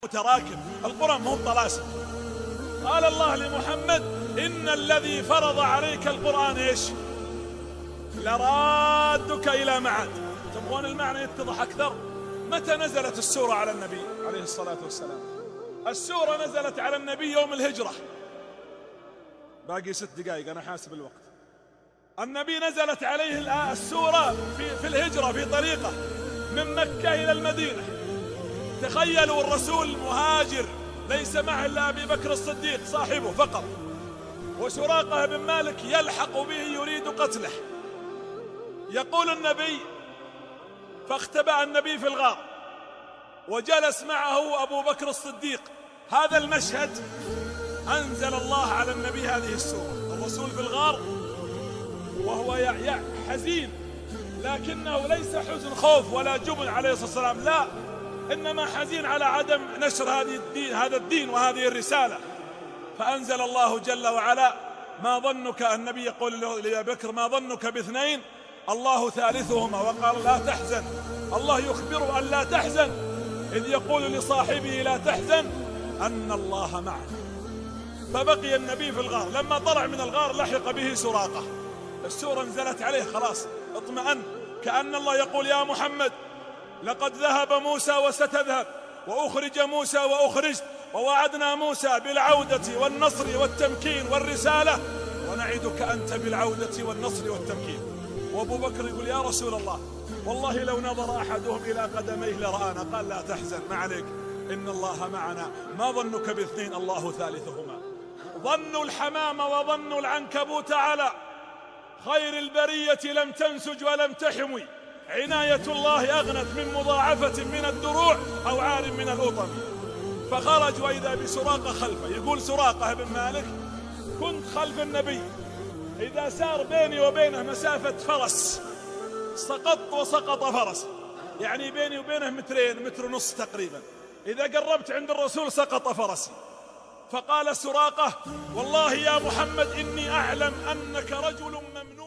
متراكم. القرآن مو طلاسم. قال الله لمحمد: إن الذي فرض عليك القرآن إيش؟ لرادك إلى معاد. تبغون المعنى يتضح أكثر؟ متى نزلت السورة على النبي عليه الصلاة والسلام؟ السورة نزلت على النبي يوم الهجرة. باقي 6 دقائق أنا حاسب الوقت. النبي نزلت عليه السورة في الهجرة، في طريقه من مكة إلى المدينة. تخيلوا الرسول مهاجر ليس معه إلا أبي بكر الصديق صاحبه فقط، وسراقة بن مالك يلحق به يريد قتله. يقول النبي: فاختبأ النبي في الغار وجلس معه أبو بكر الصديق. هذا المشهد أنزل الله على النبي هذه السورة. الرسول في الغار وهو حزين، لكنه ليس حزن خوف ولا جبن عليه الصلاة والسلام، لا، إنما حزين على عدم نشر هذا الدين وهذه الرسالة. فأنزل الله جل وعلا: ما ظنك، النبي يقول لأبي بكر: ما ظنك باثنين الله ثالثهما. وقال: لا تحزن. الله يخبره أن لا تحزن، إذ يقول لصاحبه: لا تحزن أن الله معنا. فبقي النبي في الغار. لما طلع من الغار لحق به سراقة. السورة نزلت عليه، خلاص اطمأن، كأن الله يقول: يا محمد، لقد ذهب موسى وستذهب، وأخرج موسى وأخرجت، ووعدنا موسى بالعودة والنصر والتمكين والرسالة، ونعدك أنت بالعودة والنصر والتمكين. وأبو بكر يقول: يا رسول الله، والله لو نظر أحدهم إلى قدميه لرآنا. قال: لا تحزن، ما عليك، إن الله معنا. ما ظنك باثنين الله ثالثهما. ظن الحمام وظن العنكبوت على خير البرية لم تنسج ولم تحمي. عناية الله أغنت من مضاعفة من الدروع أو عار من الأطم. فخرج وإذا بسراقة خلفه. يقول سراقة بن مالك: كنت خلف النبي، إذا سار بيني وبينه مسافة فرس سقطت وسقط فرس، يعني بيني وبينه 2 متر ونص تقريبا. إذا قربت عند الرسول سقط فرسي. فقال سراقة: والله يا محمد إني أعلم أنك رجل ممنوع.